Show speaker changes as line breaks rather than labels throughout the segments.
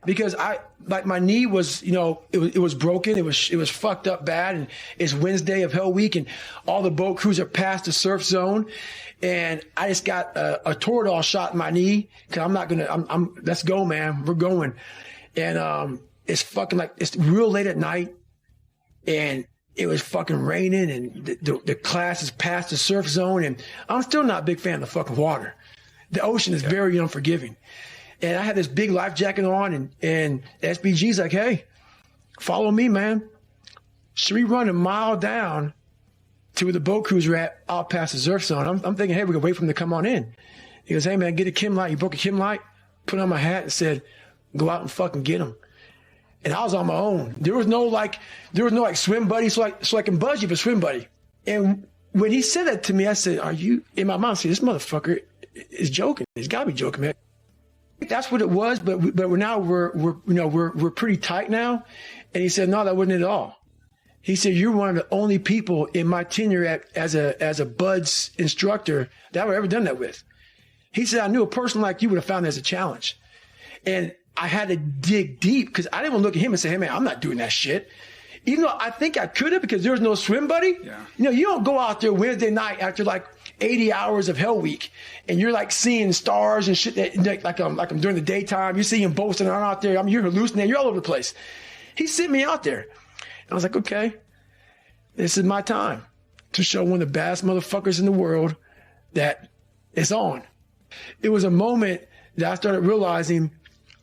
because my knee was, it was broken. It was fucked up bad. And it's Wednesday of Hell Week and all the boat crews are past the surf zone. And I just got a Toradol shot in my knee. Cause let's go, man. We're going. And, it's fucking it's real late at night and it was fucking raining and the class is past the surf zone. And I'm still not a big fan of the fucking water. The ocean is very unforgiving. And I had this big life jacket on and SBG's like, hey, follow me, man. Should we run a mile down to where the boat crews are at out past the surf zone? I'm thinking, hey, we can wait for them to come on in. He goes, hey, man, get a Kim light. You broke a Kim light, put on my hat and said, go out and fucking get them. And I was on my own. There was no swim buddy, so I can buzz you for swim buddy. And when he said that to me, I said, are you, in my mind, I said, this motherfucker is joking. He's gotta be joking, man. That's what it was, but we're pretty tight now. And he said, no, that wasn't it at all. He said, you're one of the only people in my tenure as a BUD/S instructor that I've ever done that with. He said, I knew a person like you would have found that as a challenge. And I had to dig deep because I didn't want to look at him and say, hey, man, I'm not doing that shit. Even though I think I could have because there was no swim buddy. Yeah. You don't go out there Wednesday night after 80 hours of Hell Week and you're seeing stars and shit like I'm during the daytime. You're seeing boats and I'm out there. You're hallucinating. You're all over the place. He sent me out there. And I was like, okay, this is my time to show one of the baddest motherfuckers in the world that it's on. It was a moment that I started realizing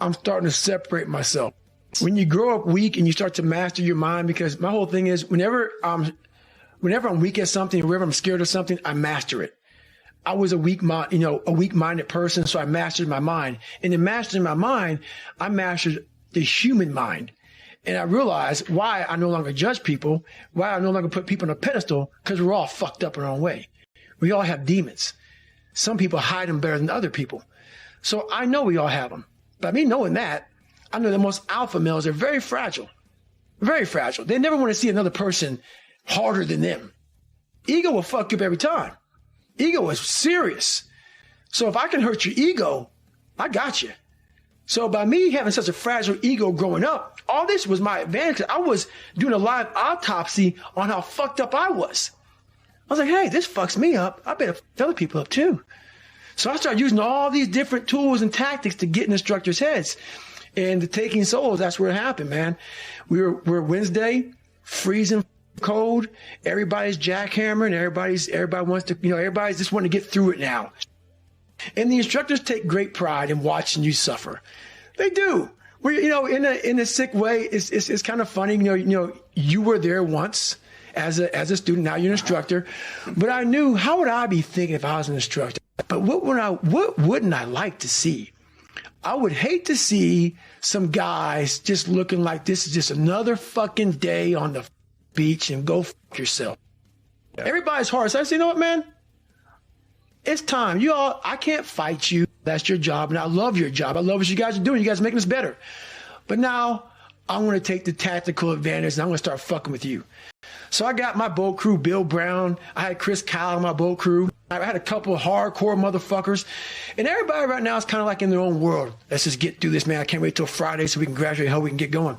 I'm starting to separate myself. When you grow up weak and you start to master your mind, because my whole thing is whenever I'm weak at something, whenever I'm scared of something, I master it. I was a weak-minded person, so I mastered my mind. And in mastering my mind, I mastered the human mind. And I realized why I no longer judge people, why I no longer put people on a pedestal, because we're all fucked up in our own way. We all have demons. Some people hide them better than other people. So I know we all have them. By me knowing that, I know the most alpha males are very fragile. Very fragile. They never want to see another person harder than them. Ego will fuck you up every time. Ego is serious. So if I can hurt your ego, I got you. So by me having such a fragile ego growing up, all this was my advantage. I was doing a live autopsy on how fucked up I was. I was like, hey, this fucks me up. I better fuck other people up too. So I started using all these different tools and tactics to get in instructors' heads. And the taking souls, that's where it happened, man. We're Wednesday, freezing cold. Everybody's jackhammering. Everybody wants to, everybody's just wanting to get through it now. And the instructors take great pride in watching you suffer. They do. We, in a sick way, it's kind of funny. You were there once as a student. Now you're an instructor. But I knew, how would I be thinking if I was an instructor? But what wouldn't I like to see? I would hate to see some guys just looking like this is just another fucking day on the beach and go fuck yourself. Yeah. Everybody's hard. So I say, you know what, man? It's time. I can't fight you. That's your job. And I love your job. I love what you guys are doing. You guys are making us better. But now I want to take the tactical advantage and I'm going to start fucking with you. So I got my boat crew, Bill Brown. I had Chris Kyle on my boat crew. I had a couple of hardcore motherfuckers. And everybody right now is kind of like in their own world. Let's just get through this, man. I can't wait till Friday so we can graduate, how we can get going.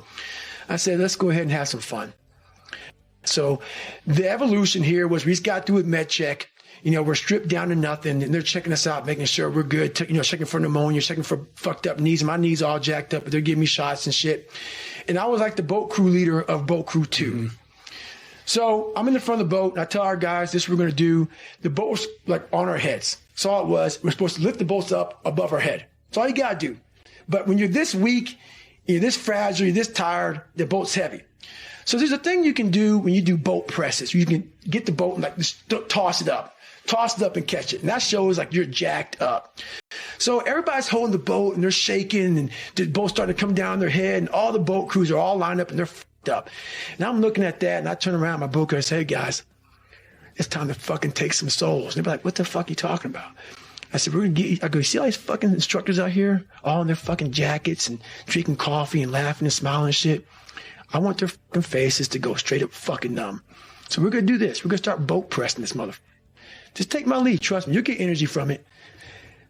I said, let's go ahead and have some fun. So the evolution here was we just got through with med check. We're stripped down to nothing, and they're checking us out, making sure we're good. Checking for pneumonia, checking for fucked up knees. My knees all jacked up, but they're giving me shots and shit. And I was like the boat crew leader of boat crew 2. Mm-hmm. So I'm in the front of the boat, and I tell our guys, this is what we're going to do. The boat was on our heads. That's all it was. We're supposed to lift the boats up above our head. That's all you got to do. But when you're this weak, you're this fragile, you're this tired, the boat's heavy. So there's a thing you can do when you do boat presses. You can get the boat and just toss it up and catch it. And that shows you're jacked up. So everybody's holding the boat and they're shaking and the boat's starting to come down their head and all the boat crews are all lined up and they're fucked up. And I'm looking at that and I turn around my boat and I say, hey guys, it's time to fucking take some souls. And they're like, what the fuck are you talking about? I said, I go, you see all these fucking instructors out here, all in their fucking jackets and drinking coffee and laughing and smiling and shit. I want their fucking faces to go straight up fucking numb. So we're going to do this. We're going to start boat pressing this motherfucker. Just take my lead. Trust me. You'll get energy from it.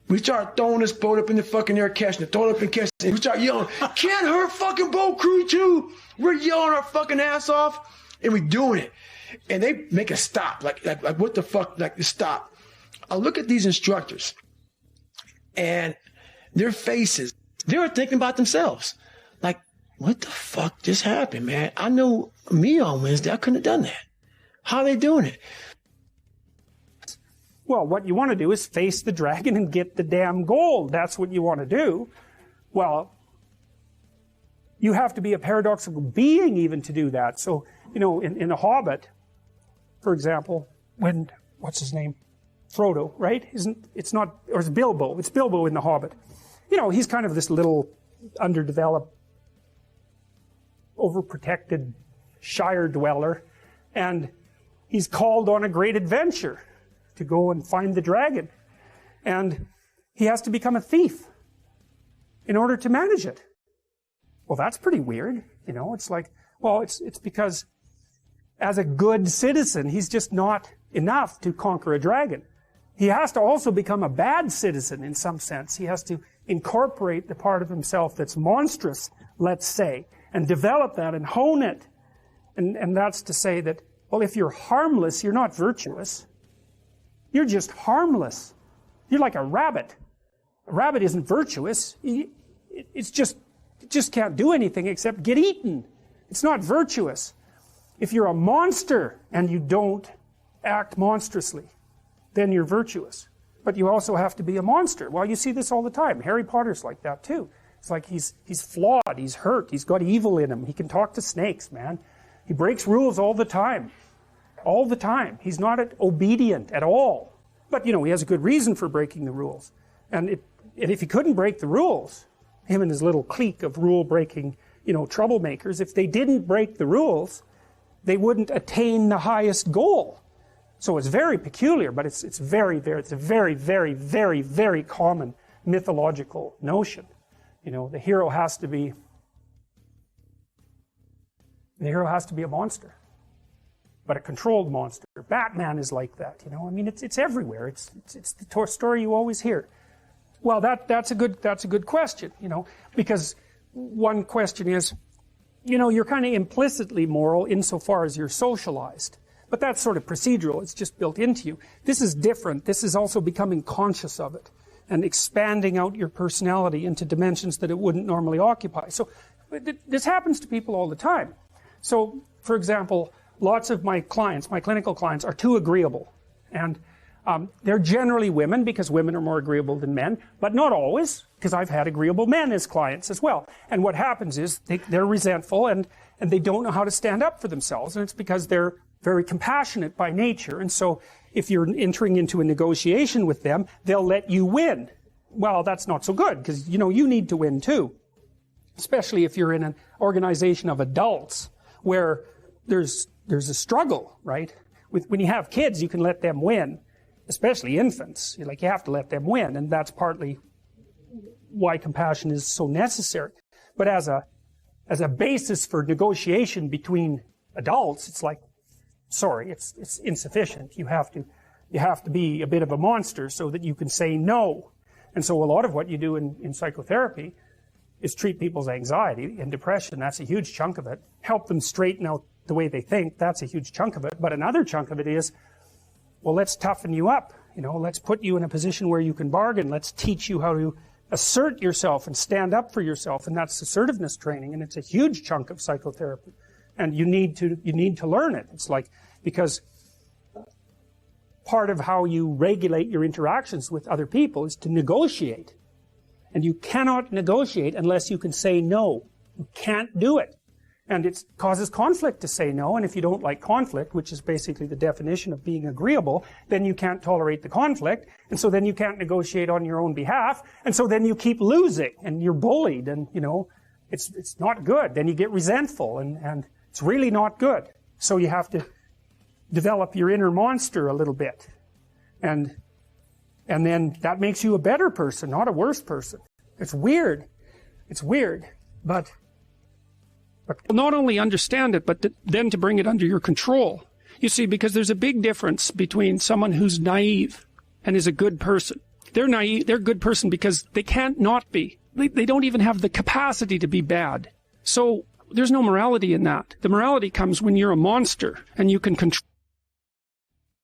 We start throwing this boat up in the fucking air, catching it, throwing it up and catching it. We start yelling, can't hurt fucking boat crew too. We're yelling our fucking ass off, and we're doing it. And they make us stop, like what the fuck, like stop. I look at these instructors, and their faces, they were thinking about themselves. Like, what the fuck just happened, man? I know me on Wednesday, I couldn't have done that. How are they doing it?
Well, what you want to do is face the dragon and get the damn gold. That's what you want to do. Well, you have to be a paradoxical being even to do that. So, you know, in The Hobbit, for example, when, what's his name? Frodo, right? It's Bilbo. It's Bilbo in The Hobbit. You know, he's kind of this little underdeveloped, overprotected Shire dweller, and he's called on a great adventure to go and find the dragon. And he has to become a thief in order to manage it. Well, that's pretty weird. You know, it's like, well, it's because as a good citizen, he's just not enough to conquer a dragon. He has to also become a bad citizen in some sense. He has to incorporate the part of himself that's monstrous, let's say, and develop that and hone it. And that's to say that, well, if you're harmless, you're not virtuous. You're just harmless. You're like a rabbit. A rabbit isn't virtuous. It just can't do anything except get eaten. It's not virtuous. If you're a monster and you don't act monstrously, then you're virtuous. But you also have to be a monster. Well, you see this all the time. Harry Potter's like that too. It's like he's flawed, he's hurt, he's got evil in him. He can talk to snakes, man. He breaks rules all the time. All the time. He's not obedient at all. But, you know, he has a good reason for breaking the rules. And if he couldn't break the rules, him and his little clique of rule-breaking, you know, troublemakers, if they didn't break the rules, they wouldn't attain the highest goal. So it's very peculiar, but it's a very, very, very, very common mythological notion. You know, the hero has to be a monster, but a controlled monster. Batman is like that, you know. I mean, it's everywhere. It's the story you always hear. Well, that's a good question, you know, because one question is, you know, you're kind of implicitly moral insofar as you're socialized. But that's sort of procedural. It's just built into you. This is different. This is also becoming conscious of it and expanding out your personality into dimensions that it wouldn't normally occupy. So this happens to people all the time. So, for example, lots of my clients, my clinical clients, are too agreeable. And they're generally women because women are more agreeable than men, but not always, because I've had agreeable men as clients as well. And what happens is they're resentful and they don't know how to stand up for themselves. And it's because they're very compassionate by nature. And so if you're entering into a negotiation with them, they'll let you win. Well, that's not so good because, you know, you need to win too. Especially if you're in an organization of adults where there's a struggle, right? When you have kids, you can let them win, especially infants. You have to let them win, and that's partly why compassion is so necessary. But as a basis for negotiation between adults, it's like, sorry, it's insufficient. You have to be a bit of a monster so that you can say no. And so a lot of what you do in psychotherapy is treat people's anxiety and depression. That's a huge chunk of it. Help them straighten out the way they think. That's a huge chunk of it. But another chunk of it is, well, let's toughen you up. You know, let's put you in a position where you can bargain. Let's teach you how to assert yourself and stand up for yourself. And that's assertiveness training. And it's a huge chunk of psychotherapy. And you need to learn it. It's like, because part of how you regulate your interactions with other people is to negotiate. And you cannot negotiate unless you can say no. You can't do it. And it causes conflict to say no, and if you don't like conflict, which is basically the definition of being agreeable, then you can't tolerate the conflict, and so then you can't negotiate on your own behalf, and so then you keep losing, and you're bullied, and, you know, it's not good. Then you get resentful, and it's really not good. So you have to develop your inner monster a little bit. And then that makes you a better person, not a worse person. It's weird. It's weird, but not only understand it, but then to bring it under your control. You see, because there's a big difference between someone who's naive and is a good person. They're naive. They're a good person because they can't not be. They don't even have the capacity to be bad. So there's no morality in that. The morality comes when you're a monster and you can control